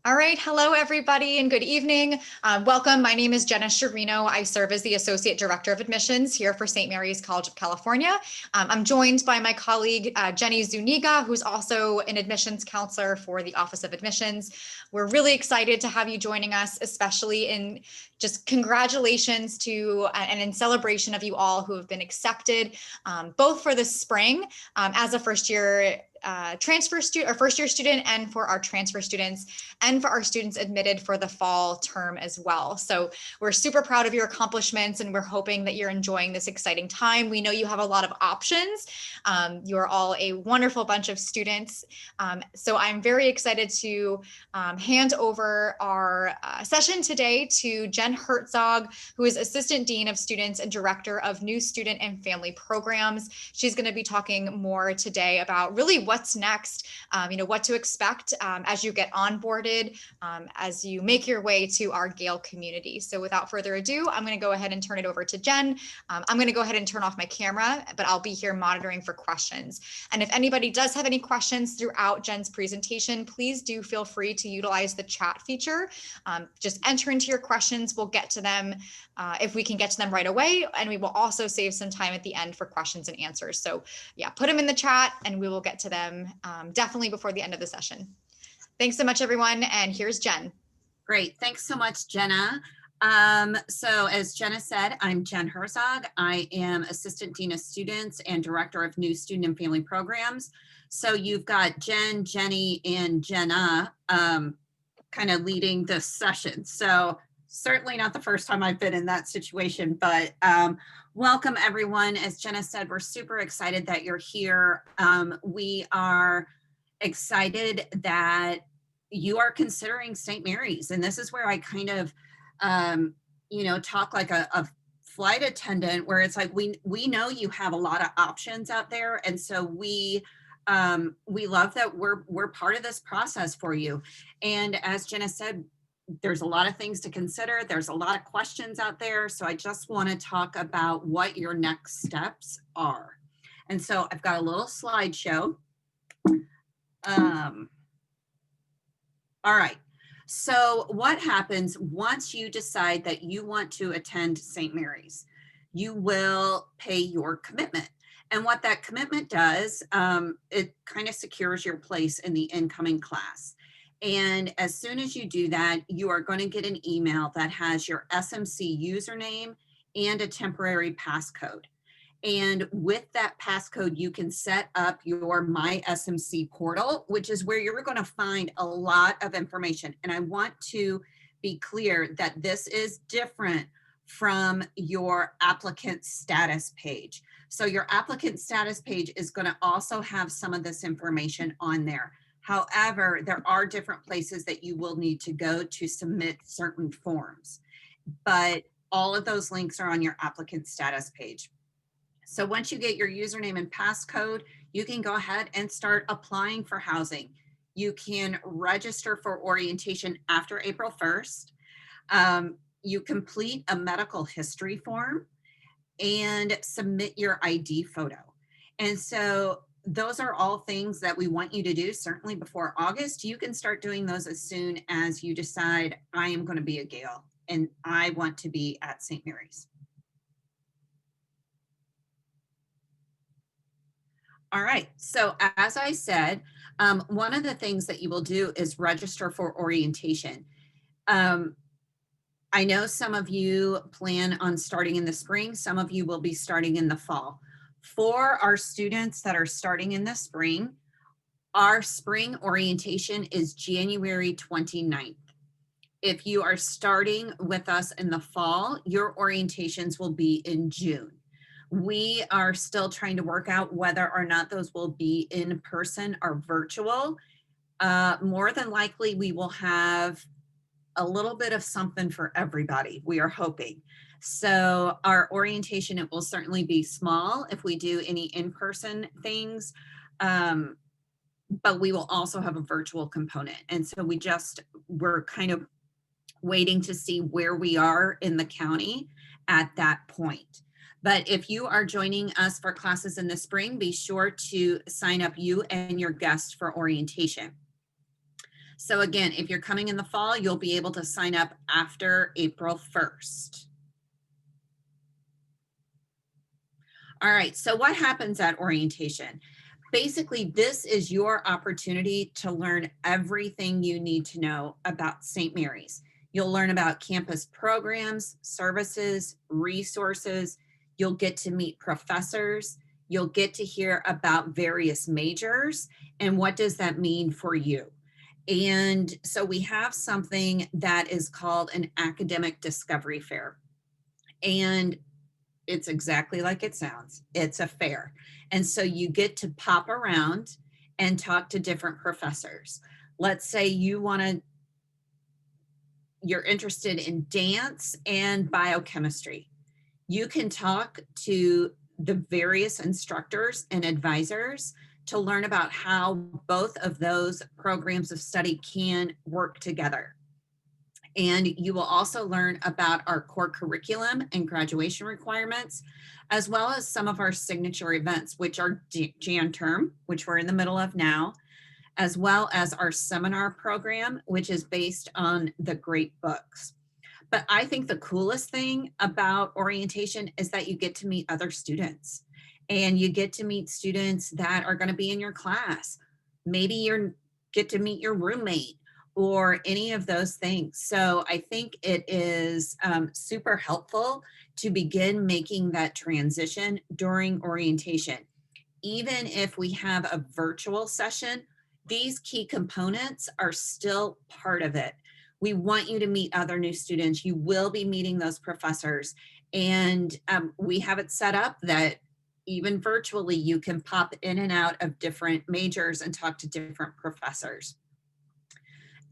All right. Hello, everybody, and good evening. Welcome. My name is Jenna Sherino. I serve as the Associate Director of Admissions here for St. Mary's College of California. I'm joined by my colleague, Jenny Zuniga, who's also an admissions counselor for the Office of Admissions. We're really excited to have you joining us, especially in just congratulations to and in celebration of you all who have been accepted, both for the spring as a first year transfer student or first year student, and for our transfer students, and for our students admitted for the fall term as well. So we're super proud of your accomplishments, and we're hoping that you're enjoying this exciting time. We know you have a lot of options. You're all a wonderful bunch of students. So I'm very excited to hand over our session today to Jen Herzog, who is Assistant Dean of Students and Director of New Student and Family Programs. She's going to be talking more today about really what's next, what to expect as you get onboarded, as you make your way to our Gael community. So without further ado, I'm going to go ahead and turn it over to Jen. I'm going to go ahead and turn off my camera, but I'll be here monitoring for questions. And if anybody does have any questions throughout Jen's presentation, please do feel free to utilize the chat feature. Just enter into your questions. We'll get to them if we can get to them right away. And we will also save some time at the end for questions and answers. So yeah, put them in the chat and we will get to them definitely before the end of the session. Thanks so much, everyone. And here's Jen. Great. Thanks so much, Jenna. So as Jenna said, I'm Jen Herzog. I am Assistant Dean of Students and Director of New Student and Family Programs. So you've got Jen, Jenny, and Jenna kind of leading this session. So certainly not the first time I've been in that situation, but welcome everyone. As Jenna said, we're super excited that you're here. We are excited that you are considering St. Mary's. And this is where I kind of, talk like a flight attendant, where it's like, we know you have a lot of options out there. And so we love that we're part of this process for you. And as Jenna said, there's a lot of things to consider. There's a lot of questions out there. So I just want to talk about what your next steps are. And so I've got a little slideshow. All right. So what happens once you decide that you want to attend St. Mary's? You will pay your commitment. And what that commitment does, it kind of secures your place in the incoming class. And as soon as you do that, you are going to get an email that has your SMC username and a temporary passcode. And with that passcode, you can set up your My SMC portal, which is where you're going to find a lot of information. And I want to be clear that this is different from your applicant status page. So your applicant status page is going to also have some of this information on there. However, there are different places that you will need to go to submit certain forms, but all of those links are on your applicant status page. So once you get your username and passcode, you can go ahead and start applying for housing. You can register for orientation after April 1st. You complete a medical history form and submit your ID photo. And so those are all things that we want you to do, certainly before August. You can start doing those as soon as you decide, I am going to be a Gael and I want to be at St. Mary's. All right, so as I said, one of the things that you will do is register for orientation. I know some of you plan on starting in the spring, some of you will be starting in the fall. For our students that are starting in the spring, our spring orientation is January 29th. If you are starting with us in the fall, your orientations will be in June. We are still trying to work out whether or not those will be in person or virtual. More than likely, we will have a little bit of something for everybody, we are hoping. So our orientation, it will certainly be small if we do any in-person things, but we will also have a virtual component. And so we're kind of waiting to see where we are in the county at that point. But if you are joining us for classes in the spring, be sure to sign up you and your guests for orientation. So again, if you're coming in the fall, you'll be able to sign up after April 1st. All right, so what happens at orientation? Basically, this is your opportunity to learn everything you need to know about St. Mary's. You'll learn about campus programs, services, resources. You'll get to meet professors. You'll get to hear about various majors and what does that mean for you. And so we have something that is called an academic discovery fair. And it's exactly like it sounds. It's a fair. And so you get to pop around and talk to different professors. Let's say you're interested in dance and biochemistry. You can talk to the various instructors and advisors to learn about how both of those programs of study can work together. And you will also learn about our core curriculum and graduation requirements, as well as some of our signature events, which are Jan term, which we're in the middle of now, as well as our seminar program, which is based on the great books. But I think the coolest thing about orientation is that you get to meet other students, and you get to meet students that are going to be in your class. Maybe you get to meet your roommate or any of those things. So I think it is super helpful to begin making that transition during orientation. Even if we have a virtual session, these key components are still part of it. We want you to meet other new students. You will be meeting those professors. And we have it set up that even virtually, you can pop in and out of different majors and talk to different professors.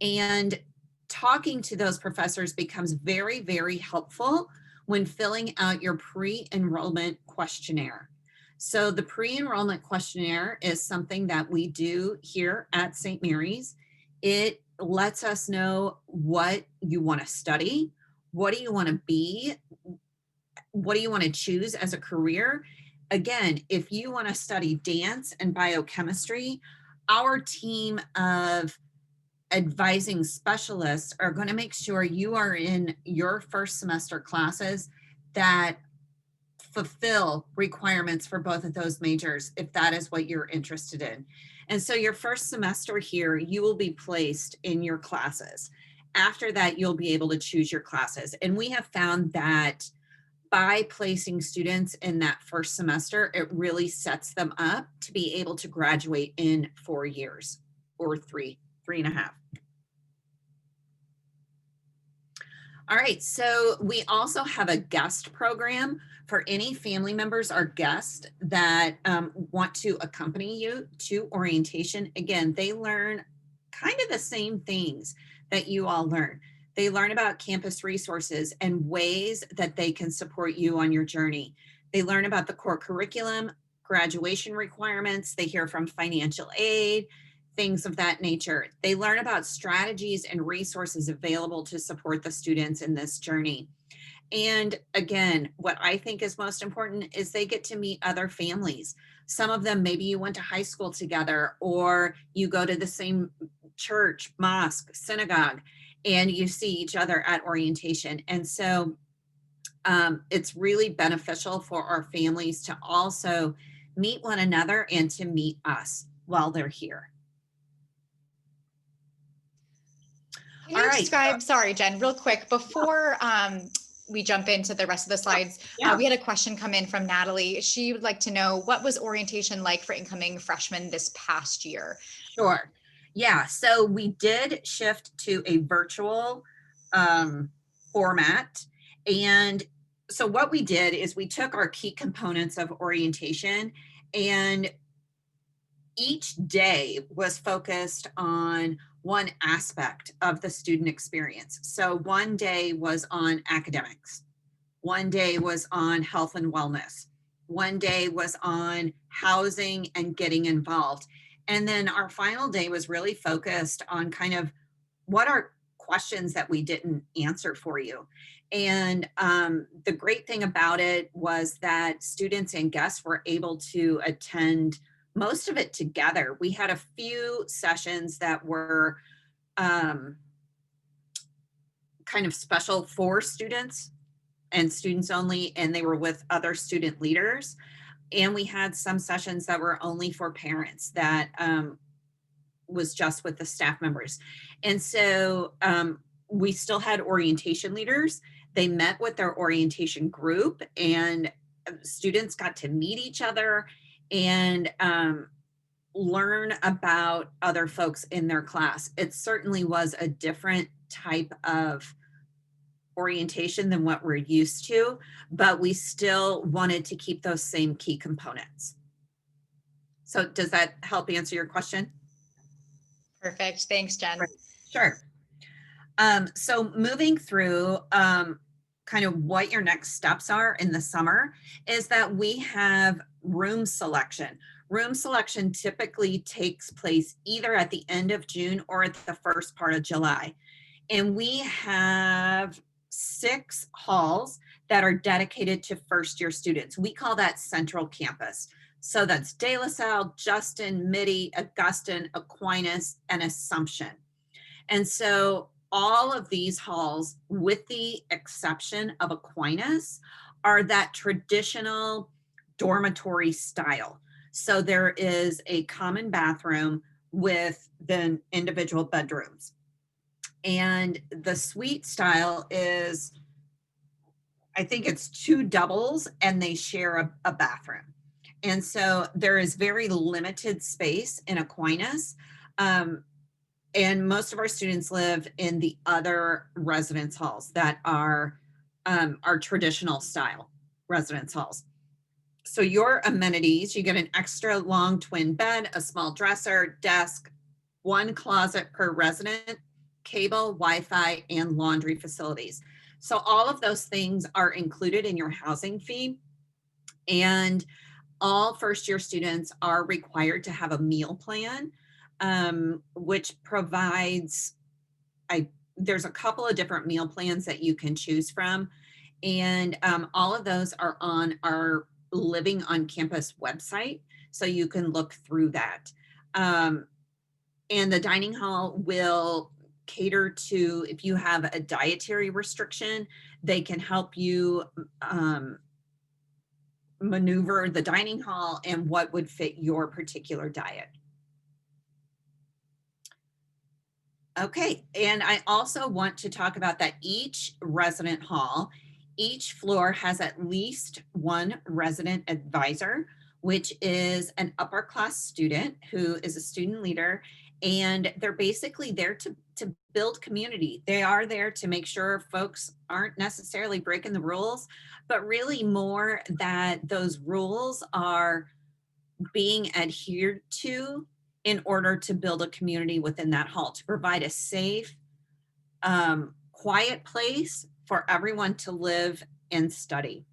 And talking to those professors becomes very, very helpful when filling out your pre-enrollment questionnaire. So the pre-enrollment questionnaire is something that we do here at St. Mary's. It lets us know what you want to study, what do you want to be, what do you want to choose as a career. Again, if you want to study dance and biochemistry, our team of advising specialists are going to make sure you are in your first semester classes that fulfill requirements for both of those majors, if that is what you're interested in. And so your first semester here, you will be placed in your classes. After that, you'll be able to choose your classes. And we have found that by placing students in that first semester, it really sets them up to be able to graduate in 4 years or three and a half. All right, so we also have a guest program for any family members or guests that want to accompany you to orientation. Again, they learn kind of the same things that you all learn. They learn about campus resources and ways that they can support you on your journey. They learn about the core curriculum, graduation requirements. They hear from financial aid, things of that nature. They learn about strategies and resources available to support the students in this journey. And again, what I think is most important is they get to meet other families. Some of them, maybe you went to high school together, or you go to the same church, mosque, synagogue, and you see each other at orientation. And so it's really beneficial for our families to also meet one another and to meet us while they're here. Can you describe, sorry, Jen, real quick, before we jump into the rest of the slides, we had a question come in from Natalie. She would like to know, what was orientation like for incoming freshmen this past year? Sure. Yeah, so we did shift to a virtual format. And so what we did is we took our key components of orientation, and each day was focused on one aspect of the student experience. So one day was on academics. One day was on health and wellness. One day was on housing and getting involved. And then our final day was really focused on kind of what are questions that we didn't answer for you. And the great thing about it was that students and guests were able to attend most of it together. We had a few sessions that were kind of special for students and students only, and they were with other student leaders. And we had some sessions that were only for parents that was just with the staff members. And so we still had orientation leaders. They met with their orientation group, and students got to meet each other and learn about other folks in their class. It certainly was a different type of orientation than what we're used to, but we still wanted to keep those same key components. So does that help answer your question? Perfect. Thanks, Jen. Sure. So moving through kind of what your next steps are in the summer is that we have room selection. Room selection typically takes place either at the end of June or at the first part of July. And we have 6 halls that are dedicated to first year students. We call that Central Campus. So that's De La Salle, Justin, Mitty, Augustine, Aquinas, and Assumption. And so all of these halls, with the exception of Aquinas, are that traditional dormitory style. So there is a common bathroom with the individual bedrooms. And the suite style is, I think it's 2 doubles and they share a bathroom. And so there is very limited space in Aquinas. And most of our students live in the other residence halls that are our traditional style residence halls. So your amenities, you get an extra long twin bed, a small dresser, desk, 1 closet per resident, cable, Wi-Fi, and laundry facilities. So all of those things are included in your housing fee. And all first year students are required to have a meal plan, which provides, there's a couple of different meal plans that you can choose from. And all of those are on our Living on Campus website. So you can look through that. And the dining hall will cater to, if you have a dietary restriction, they can help you maneuver the dining hall and what would fit your particular diet. Okay, and I also want to talk about that each resident hall, each floor has at least 1 resident advisor, which is an upper class student who is a student leader, and they're basically there to build community. They are there to make sure folks aren't necessarily breaking the rules, but really more that those rules are being adhered to in order to build a community within that hall, to provide a safe, quiet place for everyone to live and study.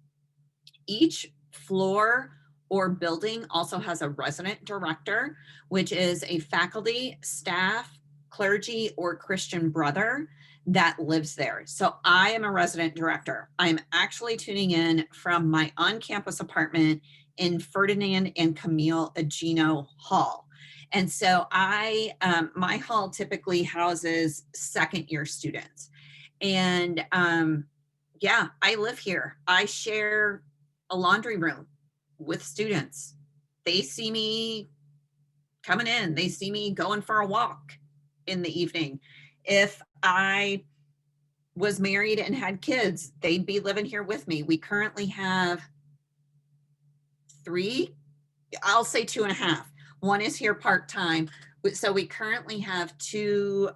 Each floor or building also has a resident director, which is a faculty, staff, clergy, or Christian brother that lives there. So I am a resident director. I'm actually tuning in from my on-campus apartment in Ferdinand and Camille Agino Hall. And so my hall typically houses second year students. And yeah, I live here. I share a laundry room with students. They see me coming in. They see me going for a walk in the evening. If I was married and had kids, they'd be living here with me. We currently have 3, I'll say 2.5. One is here part-time. So we currently have 2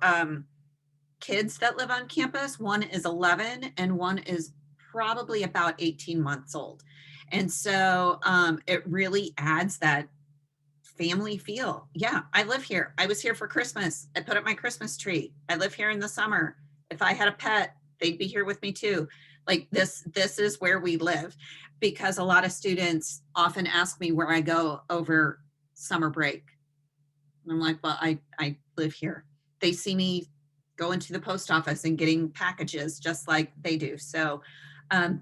kids that live on campus. One is 11 and one is probably about 18 months old. And so it really adds that family feel. Yeah, I live here. I was here for Christmas. I put up my Christmas tree. I live here in the summer. If I had a pet, they'd be here with me too. Like this is where we live, because a lot of students often ask me where I go over summer break. And I'm like, well, I live here. They see me going to the post office and getting packages just like they do. So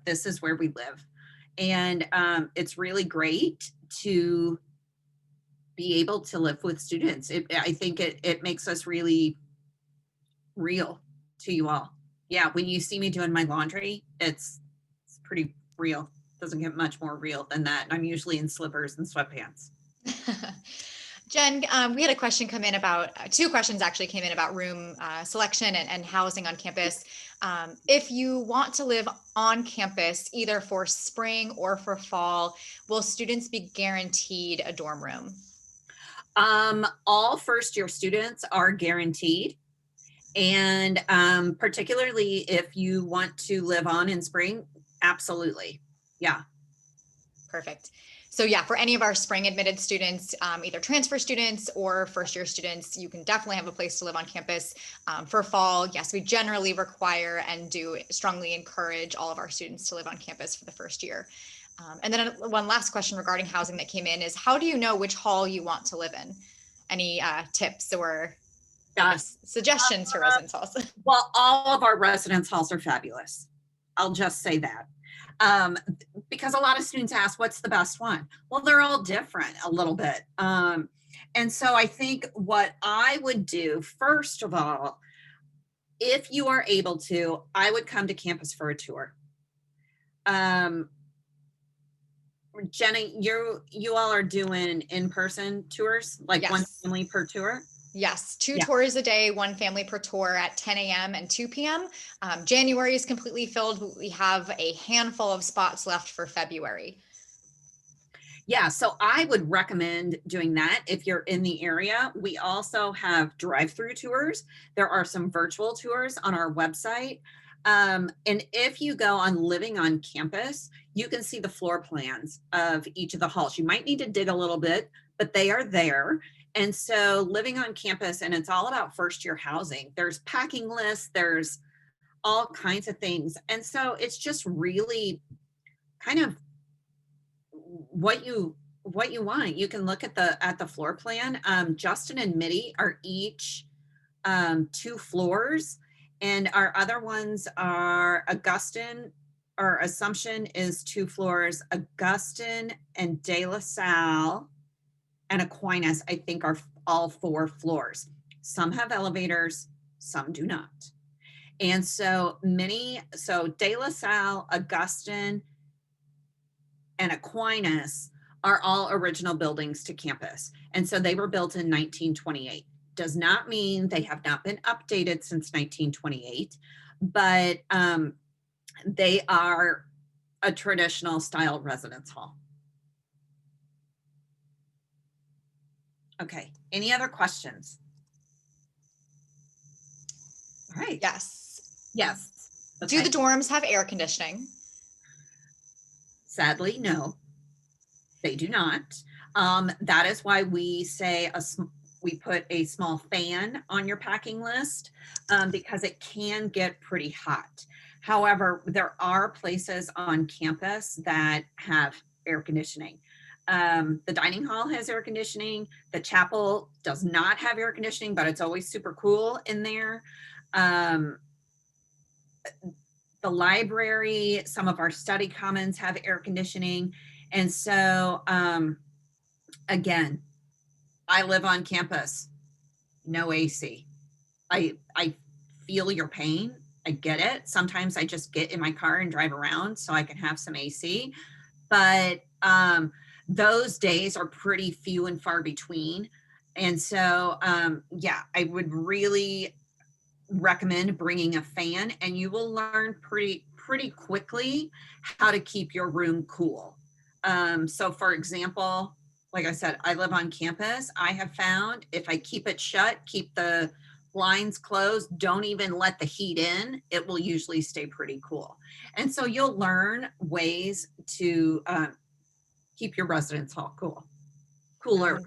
this is where we live. And it's really great to be able to live with students. I think it makes us really real to you all. Yeah, when you see me doing my laundry, it's pretty real. Doesn't get much more real than that. I'm usually in slippers and sweatpants. Jen, we had a question come in about, two questions actually came in about room selection and housing on campus. If you want to live on campus, either for spring or for fall, will students be guaranteed a dorm room? All first year students are guaranteed. And particularly if you want to live on in spring, absolutely. Yeah. Perfect. So yeah, for any of our spring admitted students, either transfer students or first year students, you can definitely have a place to live on campus. For fall, yes, we generally require and do strongly encourage all of our students to live on campus for the first year. And then one last question regarding housing that came in is, how do you know which hall you want to live in? Any tips or Yes. suggestions for residence halls? Well, all of our residence halls are fabulous. I'll just say that. Um, because a lot of students ask, what's the best one? Well, they're all different a little bit. And so I think what I would do, first of all, if you are able to, I would come to campus for a tour. Jenny, you all are doing in-person tours, like one Yes. family per tour? Yes, two Yeah. tours a day, one family per tour at 10 a.m. and 2 p.m. January is completely filled. But we have a handful of spots left for February. Yeah, so I would recommend doing that if you're in the area. We also have drive-through tours. There are some virtual tours on our website. And if you go on Living on Campus, you can see the floor plans of each of the halls. You might need to dig a little bit, but they are there. And so Living on Campus, and it's all about first year housing. There's packing lists, there's all kinds of things. And so it's just really kind of what you want. You can look at the floor plan. Justin and Mitty are each 2 floors, and our other ones are Augustine or Assumption is 2 floors. Augustine and De La Salle and Aquinas, I think, are all 4 floors. Some have elevators, some do not. And so De La Salle, Augustine, and Aquinas are all original buildings to campus. And so they were built in 1928. Does not mean they have not been updated since 1928, but they are a traditional style residence hall. Okay, any other questions? All right. Yes. Yes. Do Okay. the dorms have air conditioning? Sadly, no, they do not. That is why we say we put a small fan on your packing list, because it can get pretty hot. However, there are places on campus that have air conditioning. The dining hall has air conditioning. The chapel does not have air conditioning, but it's always super cool in there. The library, some of our study commons have air conditioning. And so, again, I live on campus, no AC. I feel your pain. I get it. Sometimes I just get in my car and drive around so I can have some AC. But those days are pretty few and far between. And so, yeah, I would really recommend bringing a fan, and you will learn pretty quickly how to keep your room cool. So for example, like I said, I live on campus. I have found if I keep it shut, keep the blinds closed, don't even let the heat in, it will usually stay pretty cool. And so you'll learn ways to keep your residence hall cooler.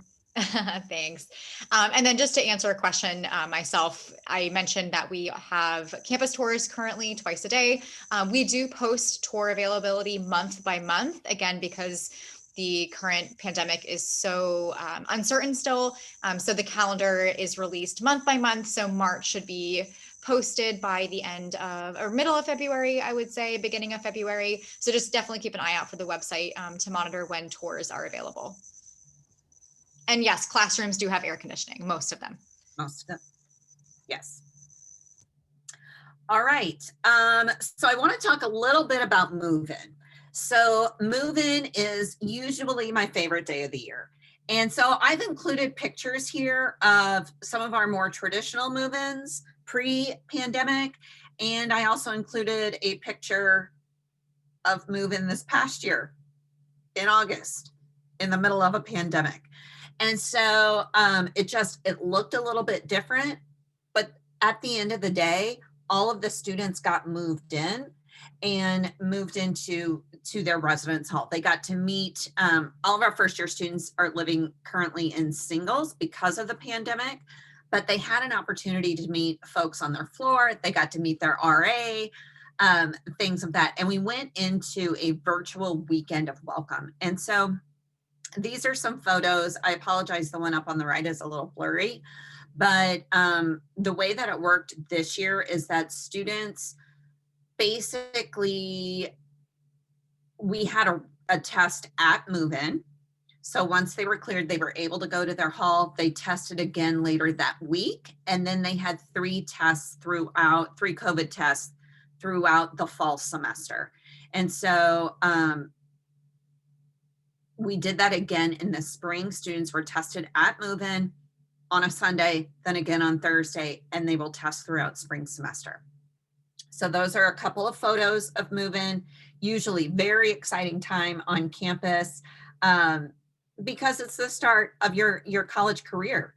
Thanks. And then just to answer a question myself, I mentioned that we have campus tours currently twice a day. We do post tour availability month by month, again, because the current pandemic is so uncertain still. So the calendar is released month by month. So March should be posted by the end of or middle of February, I would say, beginning of February. So just definitely keep an eye out for the website to monitor when tours are available. And yes, classrooms do have air conditioning, most of them. Most of them. Yes. All right. So I want to talk a little bit about move-in. So move-in is usually my favorite day of the year. And so I've included pictures here of some of our more traditional move-ins pre-pandemic. And I also included a picture of move-in this past year in August in the middle of a pandemic. And so it looked a little bit different, but at the end of the day, all of the students got moved in and moved into their residence hall. They got to meet, all of our first year students are living currently in singles because of the pandemic, but they had an opportunity to meet folks on their floor. They got to meet their RA, things of that. And we went into a virtual weekend of welcome. And so these are some photos. I apologize, the one up on the right is a little blurry, but the way that it worked this year is that students basically, we had a test at move-in. So once they were cleared, they were able to go to their hall. They tested again later that week. And then they had three COVID tests throughout the fall semester. And so we did that again in the spring. Students were tested at move-in on a Sunday, then again on Thursday, and they will test throughout spring semester. So those are a couple of photos of move-in, usually very exciting time on campus because it's the start of your college career.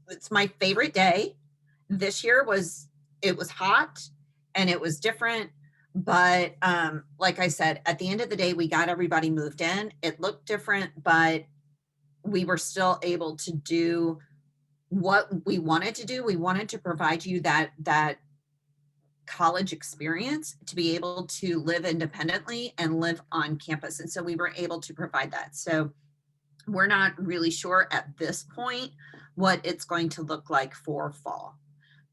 It's my favorite day. This year it was hot and it was different. But like I said, at the end of the day, we got everybody moved in. It looked different, but we were still able to do what we wanted to do. We wanted to provide you that college experience to be able to live independently and live on campus. And so we were able to provide that. So we're not really sure at this point what it's going to look like for fall,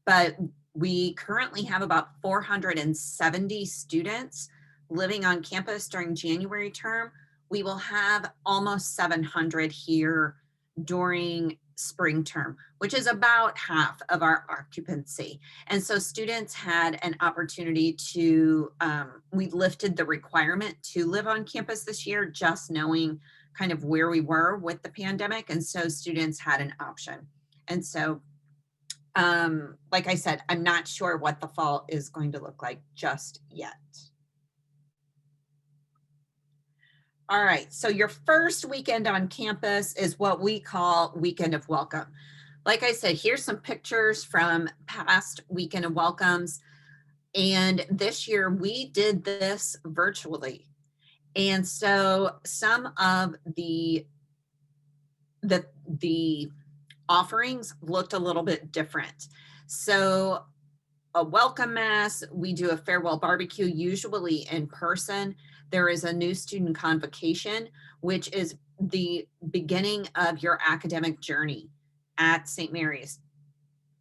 but we currently have about 470 students living on campus during January term. We will have almost 700 here during spring term, which is about half of our occupancy. And so students had an opportunity to, we lifted the requirement to live on campus this year, just knowing kind of where we were with the pandemic. And so students had an option. And so like I said, I'm not sure what the fall is going to look like just yet. All right, so your first weekend on campus is what we call weekend of welcome. Like I said, here's some pictures from past weekend of welcomes. And this year we did this virtually. And so some of the offerings looked a little bit different. So a welcome mass, we do a farewell barbecue, usually in person. There is a new student convocation, which is the beginning of your academic journey at St. Mary's.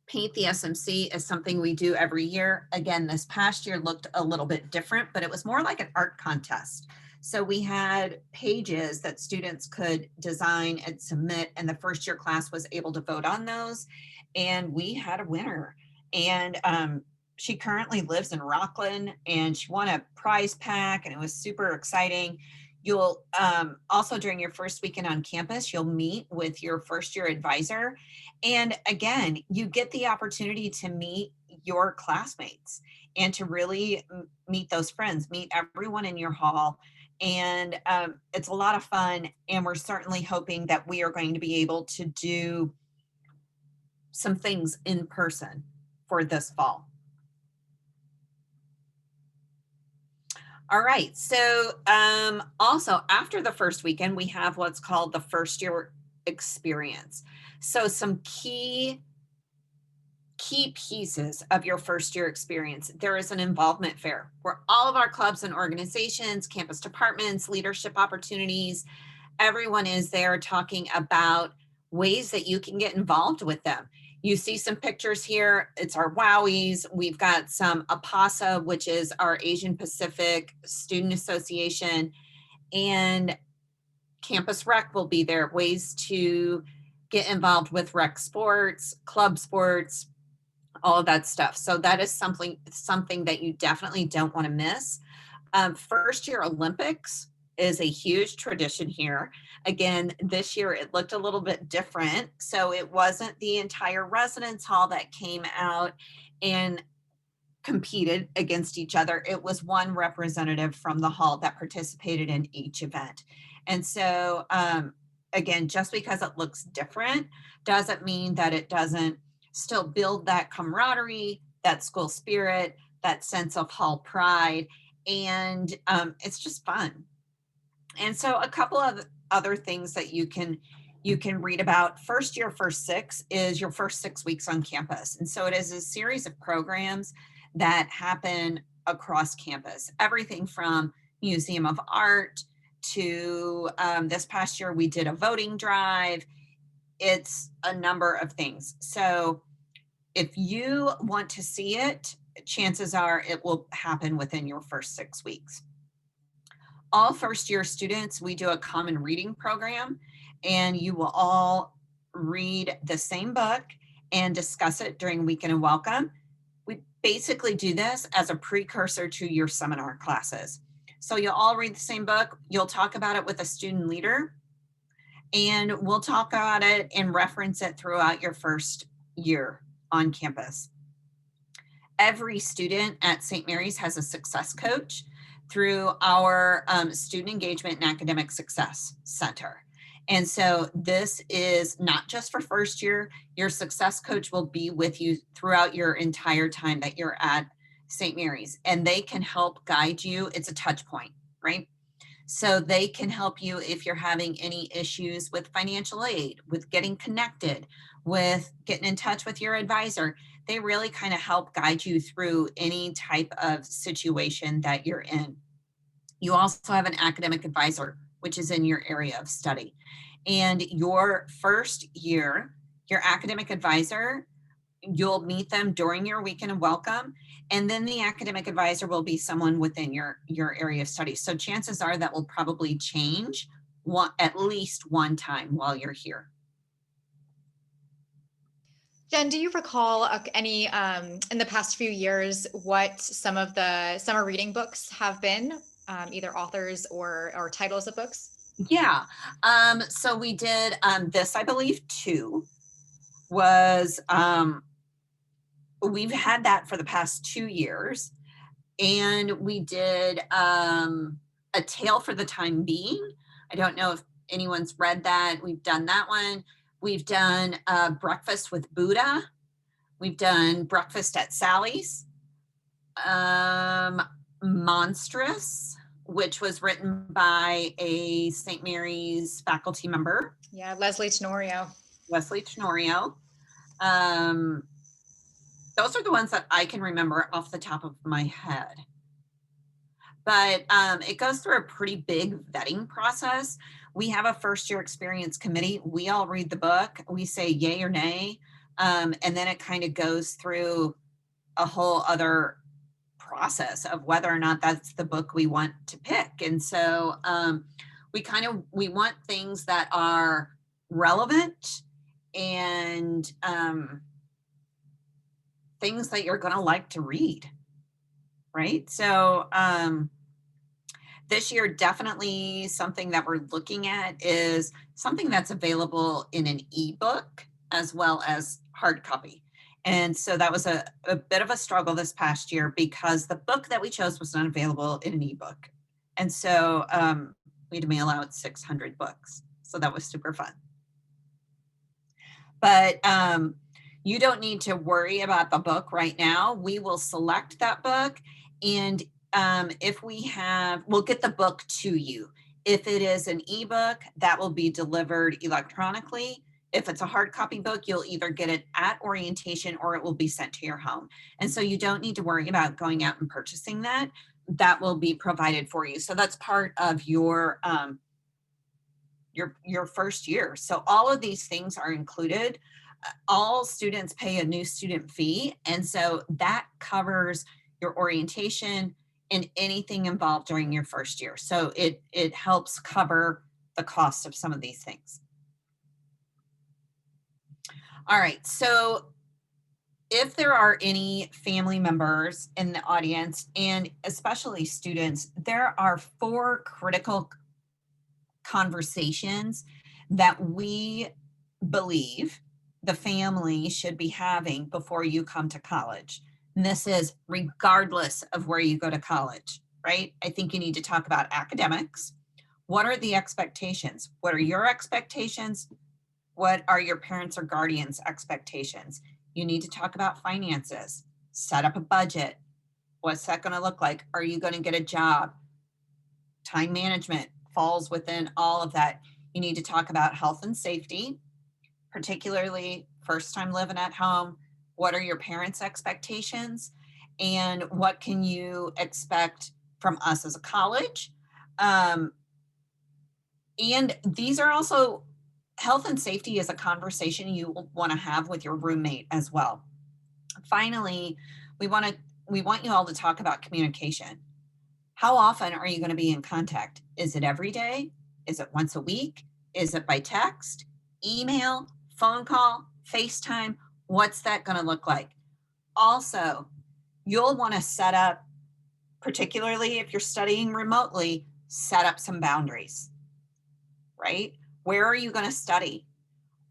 Paint the SMC is something we do every year. Again, this past year looked a little bit different, but it was more like an art contest. So we had pages that students could design and submit, and the first year class was able to vote on those. And we had a winner. And she currently lives in Rockland, and she won a prize pack, and it was super exciting. You'll also, during your first weekend on campus, you'll meet with your first year advisor. And again, you get the opportunity to meet your classmates and to really meet those friends, meet everyone in your hall. And it's a lot of fun. And we're certainly hoping that we are going to be able to do some things in person for this fall. All right, so also after the first weekend, we have what's called the first year experience. So some key pieces of your first year experience. There is an involvement fair where all of our clubs and organizations, campus departments, leadership opportunities, everyone is there talking about ways that you can get involved with them. You see some pictures here. It's our WOWIes. We've got some APASA, which is our Asian Pacific Student Association, and Campus Rec will be there. Ways to get involved with rec sports, club sports, all of that stuff. So that is something that you definitely don't want to miss. First year Olympics is a huge tradition here. Again, this year it looked a little bit different. So it wasn't the entire residence hall that came out and competed against each other. It was one representative from the hall that participated in each event. And so, again, just because it looks different doesn't mean that it doesn't still build that camaraderie, that school spirit, that sense of hall pride. And it's just fun. And so a couple of other things that you can read about. First year, first six is your first 6 weeks on campus. And so it is a series of programs that happen across campus, everything from Museum of Art to this past year, we did a voting drive. It's a number of things. So if you want to see it, chances are it will happen within your first 6 weeks. All first year students, we do a common reading program, and you will all read the same book and discuss it during weekend and welcome. We basically do this as a precursor to your seminar classes. So you'll all read the same book, you'll talk about it with a student leader, and we'll talk about it and reference it throughout your first year on campus. Every student at St. Mary's has a success coach through our Student Engagement and Academic Success Center. And so this is not just for first year. Your success coach will be with you throughout your entire time that you're at St. Mary's, and they can help guide you. It's a touch point, right? So they can help you if you're having any issues with financial aid, with getting connected, with getting in touch with your advisor. They really kind of help guide you through any type of situation that you're in. You also have an academic advisor, which is in your area of study. And your first year, your academic advisor, you'll meet them during your weekend and welcome. And then the academic advisor will be someone within your area of study. So chances are that will probably change at least one time while you're here. Jen, do you recall any in the past few years what some of the summer reading books have been, either authors or titles of books? Yeah. So we did this, I believe, too, was we've had that for the past 2 years. And we did A Tale for the Time Being. I don't know if anyone's read that. We've done that one. We've done Breakfast with Buddha. We've done Breakfast at Sally's. Monstrous, which was written by a St. Mary's faculty member. Yeah, Leslie Tenorio. Leslie Tenorio. Those are the ones that I can remember off the top of my head. But it goes through a pretty big vetting process. We have a first year experience committee. We all read the book. We say yay or nay. And then it kind of goes through a whole other process of whether or not that's the book we want to pick. And so we want things that are relevant and things that you're going to like to read, right? So this year, definitely something that we're looking at is something that's available in an ebook as well as hard copy. And so that was a bit of a struggle this past year because the book that we chose was not available in an ebook. And so we had to mail out 600 books. So that was super fun. But you don't need to worry about the book right now. We will select that book, and if we'll get the book to you. If it is an ebook, that will be delivered electronically. If it's a hard copy book, you'll either get it at orientation or it will be sent to your home. And so you don't need to worry about going out and purchasing that. That will be provided for you. So that's part of your first year. So all of these things are included. All students pay a new student fee. And so that covers your orientation and anything involved during your first year. So it helps cover the cost of some of these things. All right, so if there are any family members in the audience, and especially students, there are 4 critical conversations that we believe the family should be having before you come to college. And this is regardless of where you go to college, right? I think you need to talk about academics. What are the expectations? What are your expectations? What are your parents or guardians' expectations? You need to talk about finances, set up a budget. What's that going to look like? Are you going to get a job? Time management falls within all of that. You need to talk about health and safety, particularly first time living at home. What are your parents' expectations? And what can you expect from us as a college? And these are also, health and safety is a conversation you want to have with your roommate as well. Finally, we want you all to talk about communication. How often are you going to be in contact? Is it every day? Is it once a week? Is it by text, email, phone call, FaceTime? What's that going to look like? Also, you'll want to set up, particularly if you're studying remotely, set up some boundaries, right? Where are you going to study?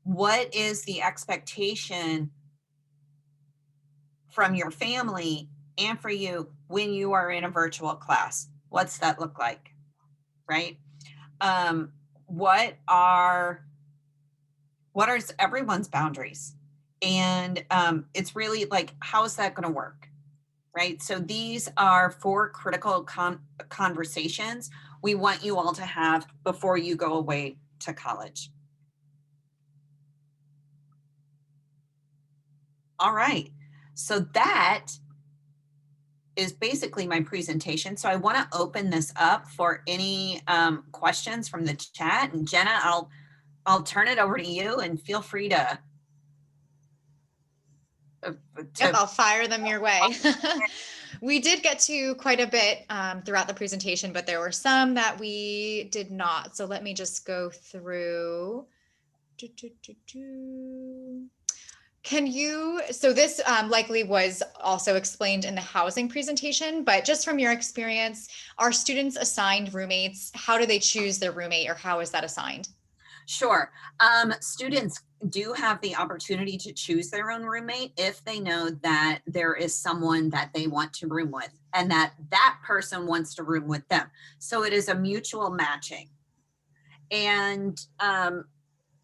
What is the expectation from your family and for you when you are in a virtual class? What's that look like, right? What are everyone's boundaries? And it's really like, how is that going to work, right? So these are 4 critical conversations we want you all to have before you go away to college. All right, so that is basically my presentation. So I want to open this up for any questions from the chat. And Jenna, I'll turn it over to you and feel free to Yep, I'll fire them your way. We did get to quite a bit throughout the presentation, but there were some that we did not. So let me just go through. So this likely was also explained in the housing presentation, but just from your experience, are students assigned roommates? How do they choose their roommate, or how is that assigned? Sure. Students do have the opportunity to choose their own roommate if they know that there is someone that they want to room with and that person wants to room with them. So it is a mutual matching. And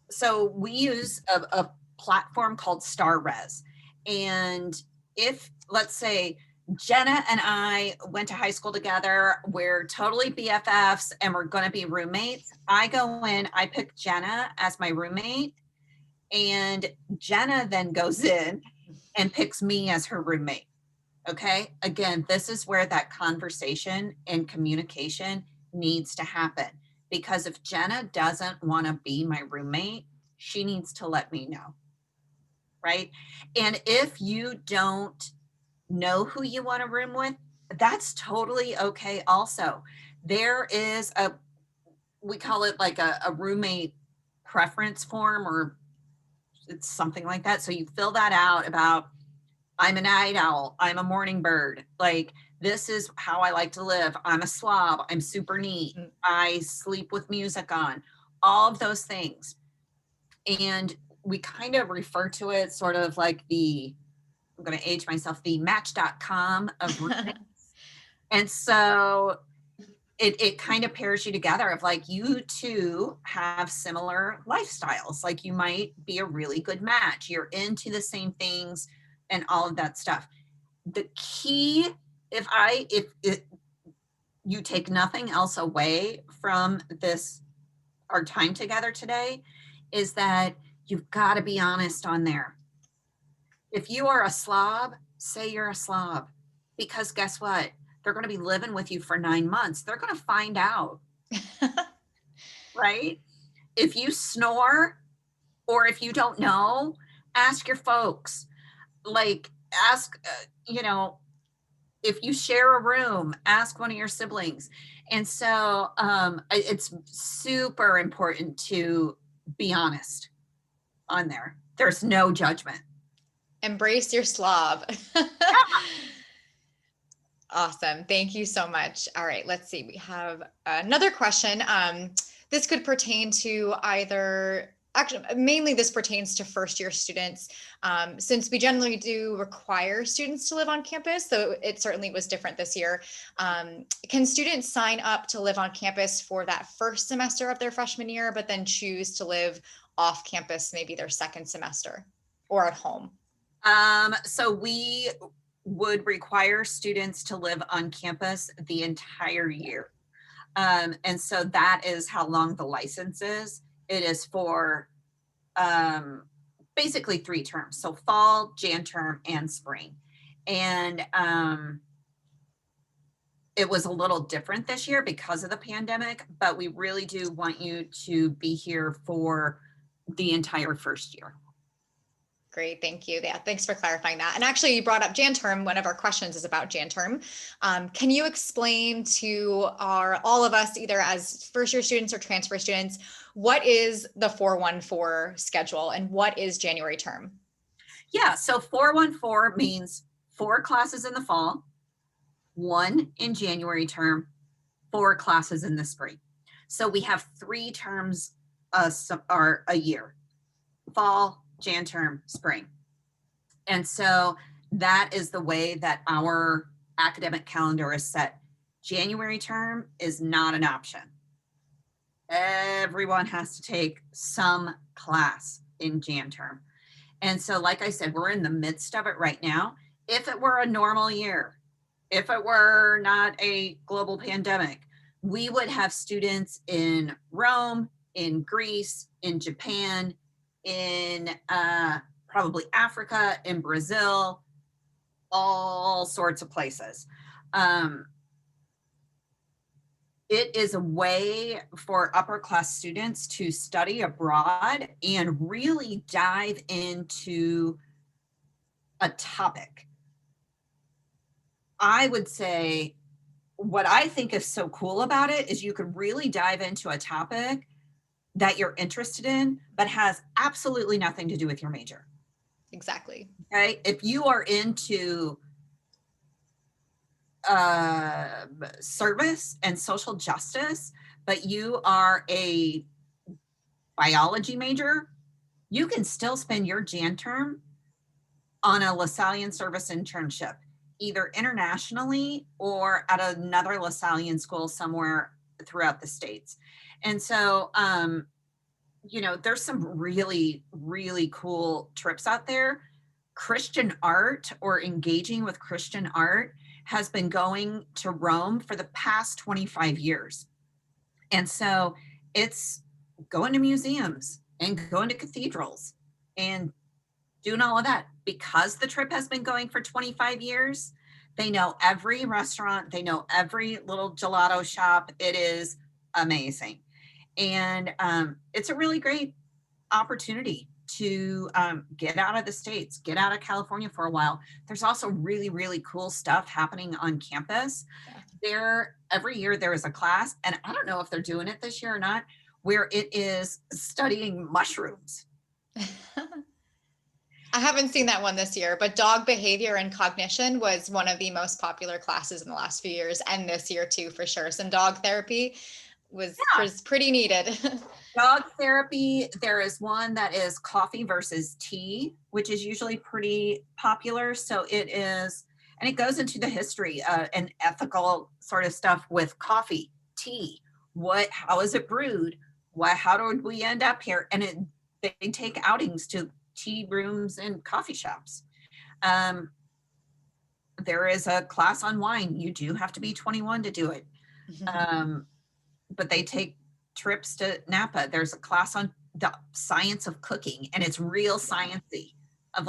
so we use a platform called StarRes. And if, let's say, Jenna and I went to high school together, we're totally BFFs and we're going to be roommates. I go in, I pick Jenna as my roommate, and Jenna then goes in and picks me as her roommate. Okay. Again, this is where that conversation and communication needs to happen, because if Jenna doesn't want to be my roommate, she needs to let me know. Right. And if you don't know who you want to room with, that's totally okay. Also, there is we call it like a roommate preference form, or it's something like that. So you fill that out about, I'm a night owl, I'm a morning bird, like this is how I like to live, I'm a slob, I'm super neat, I sleep with music on, all of those things. And we kind of refer to it sort of like I'm going to age myself, the Match.com of roommates. And so it kind of pairs you together of like, you two have similar lifestyles. Like you might be a really good match. You're into the same things and all of that stuff. The key, if you take nothing else away from this, our time together today, is that you've got to be honest on there. If you are a slob, say you're a slob, because guess what? They're going to be living with you for 9 months. They're going to find out, right? If you snore, or if you don't know, ask your folks. Like ask, if you share a room, ask one of your siblings. And so it's super important to be honest on there. There's no judgment. Embrace your slob. Awesome. Thank you so much. All right, let's see. We have another question. This could pertain to either, actually, mainly this pertains to first year students. Since we generally do require students to live on campus, so it certainly was different this year. Can students sign up to live on campus for that first semester of their freshman year, but then choose to live off campus, maybe their second semester or at home? So we would require students to live on campus the entire year. And so that is how long the license is. It is for basically 3 terms. So fall, Jan term, and spring. And it was a little different this year because of the pandemic, but we really do want you to be here for the entire first year. Great, thank you. Yeah, thanks for clarifying that. And actually, you brought up Jan term. One of our questions is about Jan term. Can you explain to all of us, either as first year students or transfer students, what is the 414 schedule and what is January term? Yeah, so 414 means 4 classes in the fall, 1 in January term, 4 classes in the spring. So we have 3 terms a year: fall, Jan term, spring. And so that is the way that our academic calendar is set. January term is not an option. Everyone has to take some class in Jan term. And so, like I said, we're in the midst of it right now. If it were a normal year, if it were not a global pandemic, we would have students in Rome, in Greece, in Japan, in probably Africa, in Brazil, all sorts of places. It is a way for upper class students to study abroad and really dive into a topic. I would say what I think is so cool about it is you could really dive into a topic that you're interested in, but has absolutely nothing to do with your major. Exactly. Okay. If you are into service and social justice, but you are a biology major, you can still spend your Jan term on a LaSallian service internship, either internationally or at another LaSallian school somewhere throughout the States. And so, there's some really, really cool trips out there. Christian art, or engaging with Christian art, has been going to Rome for the past 25 years. And so it's going to museums and going to cathedrals and doing all of that. Because the trip has been going for 25 years, they know every restaurant, they know every little gelato shop. It is amazing. And it's a really great opportunity to get out of the States, get out of California for a while. There's also really, really cool stuff happening on campus. Every year there is a class, and I don't know if they're doing it this year or not, where it is studying mushrooms. I haven't seen that one this year, but dog behavior and cognition was one of the most popular classes in the last few years, and this year too, for sure. Some dog therapy was pretty needed. Dog therapy, there is one that is coffee versus tea, which is usually pretty popular. So it is, and it goes into the history and ethical sort of stuff with coffee, tea. How is it brewed? How did we end up here? And they take outings to tea rooms and coffee shops. There is a class on wine. You do have to be 21 to do it. But they take trips to Napa. There's a class on the science of cooking, and it's real sciencey of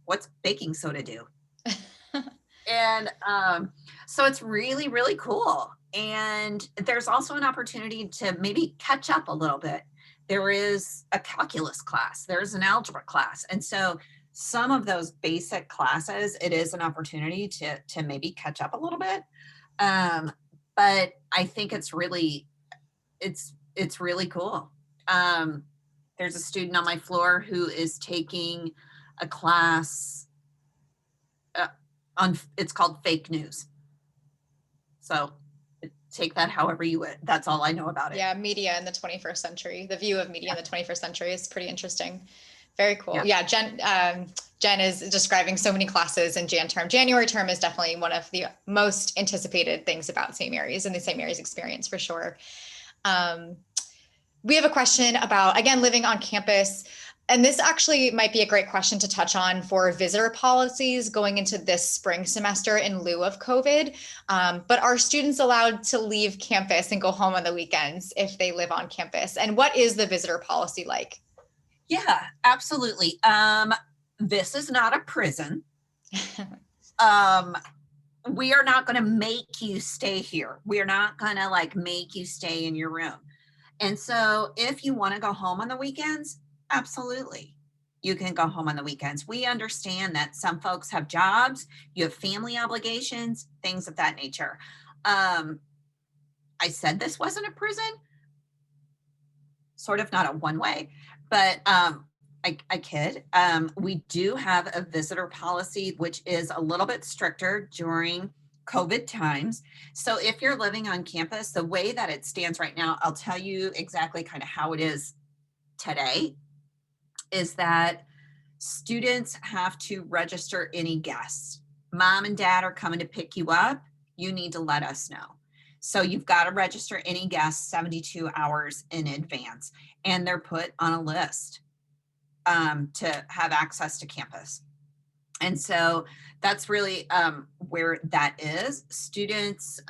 what's baking soda do? And so it's really, really cool. And there's also an opportunity to maybe catch up a little bit. There is a calculus class, there's an algebra class. And so some of those basic classes, it is an opportunity to maybe catch up a little bit. But I think it's really cool. There's a student on my floor who is taking a class on, it's called fake news. So take that however you would. That's all I know about it. Yeah, media in the 21st century. The view of media in the 21st century is pretty interesting. Very cool. Yeah, Jen is describing so many classes in Jan term. January term is definitely one of the most anticipated things about St. Mary's and the St. Mary's experience for sure. We have a question about, again, living on campus. And this actually might be a great question to touch on for visitor policies going into this spring semester in lieu of COVID. But are students allowed to leave campus and go home on the weekends if they live on campus? And what is the visitor policy like? Yeah, absolutely. This is not a prison. We are not going to make you stay here. We are not going to like make you stay in your room. And so if you want to go home on the weekends, absolutely. You can go home on the weekends. We understand that some folks have jobs, you have family obligations, things of that nature. I said this wasn't a prison, sort of, not a one way, but I kid. We do have a visitor policy, which is a little bit stricter during COVID times. So if you're living on campus, the way that it stands right now, I'll tell you exactly kind of how it is today, is that students have to register any guests. Mom and dad are coming to pick you up. You need to let us know. So you've got to register any guests 72 hours in advance, and they're put on a list to have access to campus. And so that's really where that is. Students,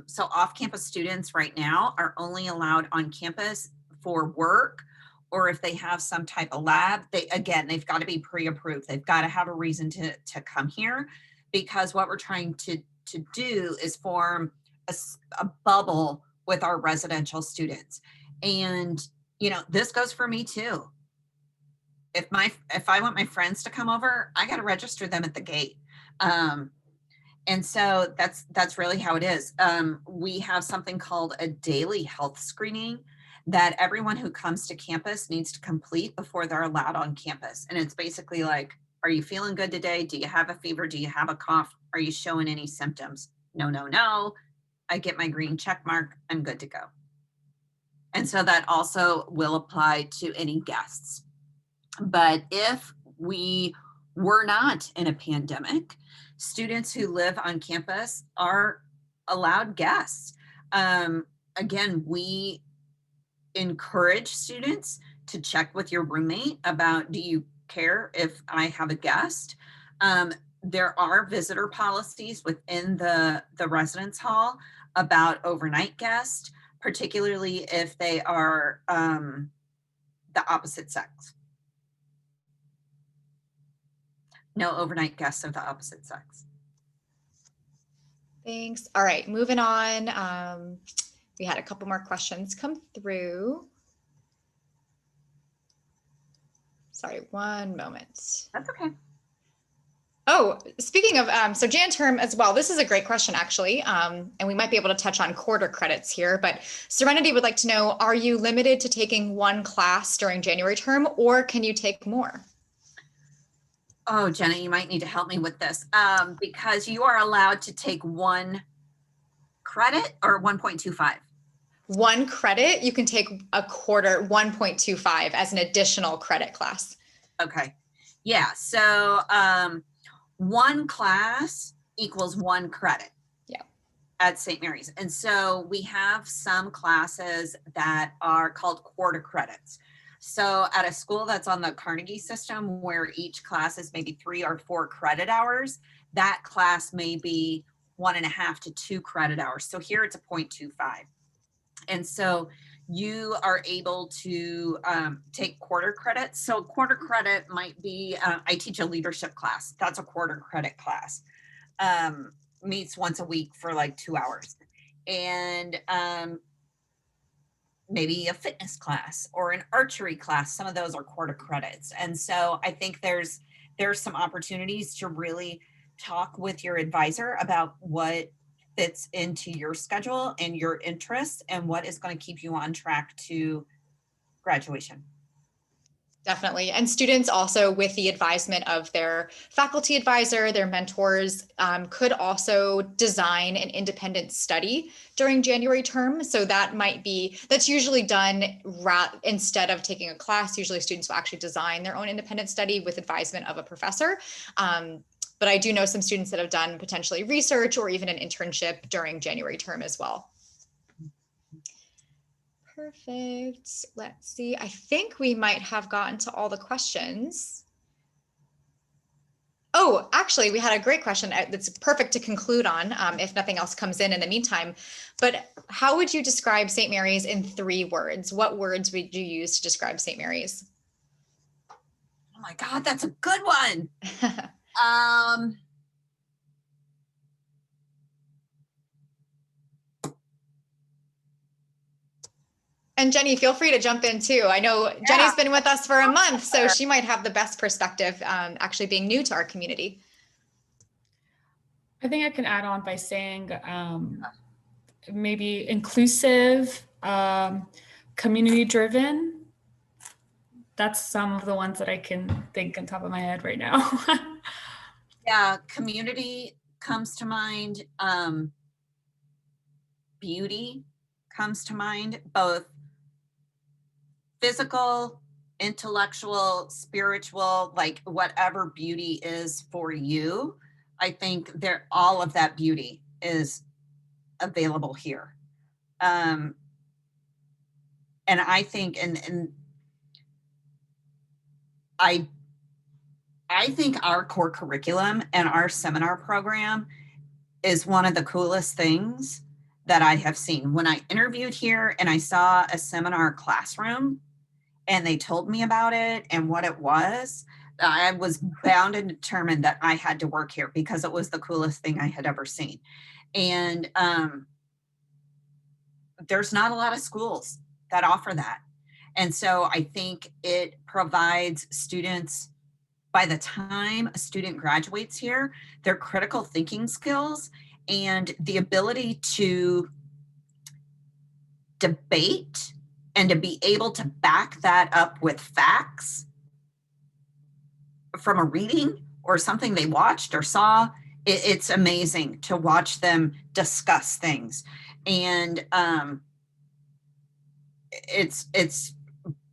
so off-campus students right now are only allowed on campus for work, or if they have some type of lab. They've got to be pre-approved. They've got to have a reason to come here, because what we're trying to do is form a bubble with our residential students. And this goes for me too. If I want my friends to come over, I got to register them at the gate. And so that's really how it is. We have something called a daily health screening that everyone who comes to campus needs to complete before they're allowed on campus. And it's basically like, are you feeling good today? Do you have a fever? Do you have a cough? Are you showing any symptoms? No. I get my green check mark. I'm good to go. And so that also will apply to any guests. But if we were not in a pandemic, students who live on campus are allowed guests. Again, we encourage students to check with your roommate about, do you care if I have a guest? There are visitor policies within the residence hall about overnight guests, particularly if they are the opposite sex. No overnight guests of the opposite sex. Thanks. All right, moving on. We had a couple more questions come through. Sorry, one moment. That's okay. Oh, speaking of, so Jan term as well, this is a great question actually, and we might be able to touch on quarter credits here, but Serenity would like to know, are you limited to taking one class during January term, or can you take more? Oh, Jenna, you might need to help me with this, because you are allowed to take one credit or 1.25. One credit, you can take a quarter, 1.25 as an additional credit class. Okay. Yeah. So one class equals one credit. Yeah. At St. Mary's. And so we have some classes that are called quarter credits. So at a school that's on the Carnegie system, where each class is maybe 3 or 4 credit hours, that class may be 1.5 to 2 credit hours. So here it's a 0.25. And so you are able to take quarter credits. So quarter credit might be, I teach a leadership class. That's a quarter credit class. Meets once a week for like 2 hours. And maybe a fitness class or an archery class. Some of those are quarter credits. And so I think there's some opportunities to really talk with your advisor about what fits into your schedule and your interests and what is going to keep you on track to graduation. Definitely. And students also, with the advisement of their faculty advisor, their mentors, could also design an independent study during January term. So that's usually done instead of taking a class. Usually students will actually design their own independent study with advisement of a professor. But I do know some students that have done potentially research or even an internship during January term as well. Perfect. Let's see. I think we might have gotten to all the questions. Oh, actually, we had a great question that's perfect to conclude on, if nothing else comes in the meantime. But how would you describe St. Mary's in 3 words? What words would you use to describe St. Mary's? Oh my God, that's a good one. um, And Jenny, feel free to jump in too. I know Jenny's been with us for a month, so she might have the best perspective, actually being new to our community. I think I can add on by saying maybe inclusive, community driven. That's some of the ones that I can think on top of my head right now. Yeah, community comes to mind. Beauty comes to mind, both physical, intellectual, spiritual, like whatever beauty is for you. I think all of that beauty is available here. And I think, and I think our core curriculum and our seminar program is one of the coolest things that I have seen. When I interviewed here and I saw a seminar classroom and they told me about it and what it was, I was bound and determined that I had to work here because it was the coolest thing I had ever seen. And there's not a lot of schools that offer that. And so I think it provides students, by the time a student graduates here, their critical thinking skills and the ability to debate and to be able to back that up with facts from a reading or something they watched or saw. It's amazing to watch them discuss things. And it's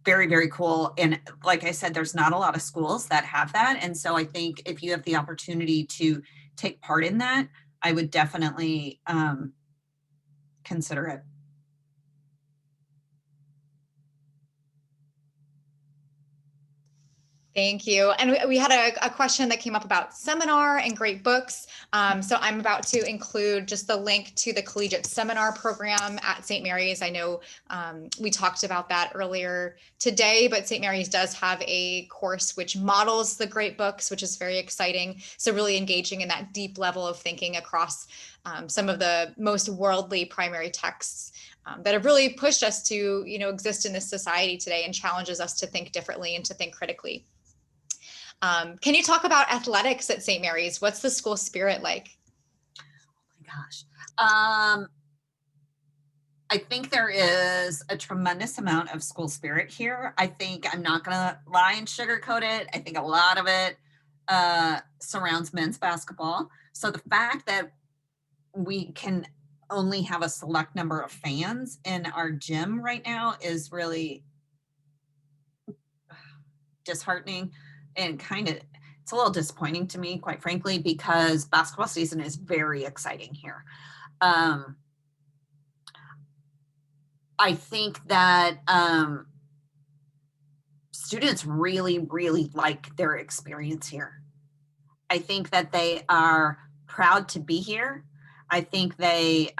very, very cool. And like I said, there's not a lot of schools that have that. And so I think if you have the opportunity to take part in that, I would definitely consider it. Thank you. And we had a question that came up about seminar and great books. So I'm about to include just the link to the collegiate seminar program at St. Mary's. I know we talked about that earlier today, but St. Mary's does have a course which models the great books, which is very exciting. So really engaging in that deep level of thinking across some of the most worldly primary texts that have really pushed us to, exist in this society today and challenges us to think differently and to think critically. Can you talk about athletics at St. Mary's? What's the school spirit like? Oh my gosh. I think there is a tremendous amount of school spirit here. I think, I'm not going to lie and sugarcoat it, I think a lot of it surrounds men's basketball. So the fact that we can only have a select number of fans in our gym right now is really disheartening and it's a little disappointing to me, quite frankly, because basketball season is very exciting here. I think that students really, really like their experience here. I think that they are proud to be here. I think they,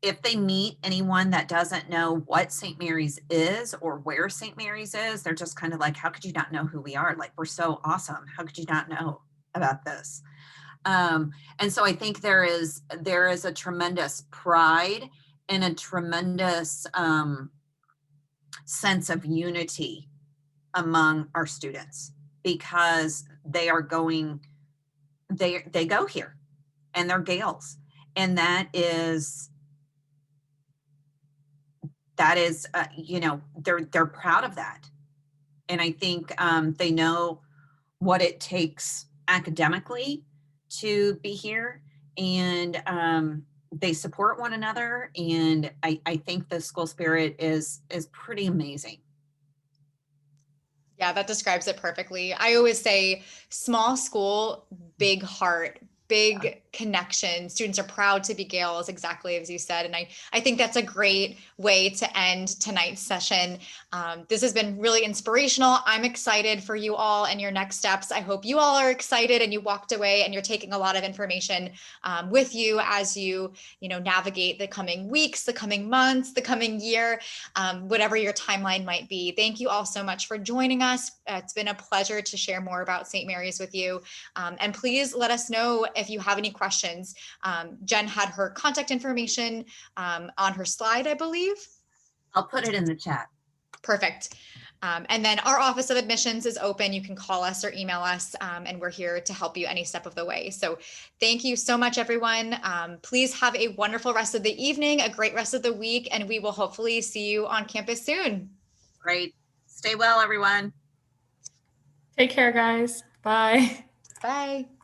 if they meet anyone that doesn't know what St. Mary's is or where St. Mary's is, they're just kind of like, how could you not know who we are? Like, we're so awesome. How could you not know about this? And so I think there is a tremendous pride and a tremendous sense of unity among our students because they go here and they're Gaels. And that is, they're proud of that. And I think they know what it takes academically to be here, and they support one another. And I think the school spirit is pretty amazing. Yeah, that describes it perfectly. I always say small school, big heart, big connection. Students are proud to be Gaels, exactly as you said. And I think that's a great way to end tonight's session. This has been really inspirational. I'm excited for you all and your next steps. I hope you all are excited and you walked away and you're taking a lot of information with you as you navigate the coming weeks, the coming months, the coming year, whatever your timeline might be. Thank you all so much for joining us. It's been a pleasure to share more about St. Mary's with you. And please let us know if you have any questions. Jen had her contact information on her slide, I believe. I'll put it in the chat. Perfect. And then our Office of Admissions is open. You can call us or email us, and we're here to help you any step of the way. So thank you so much, everyone. Please have a wonderful rest of the evening, a great rest of the week, and we will hopefully see you on campus soon. Great. Stay well, everyone. Take care, guys. Bye. Bye.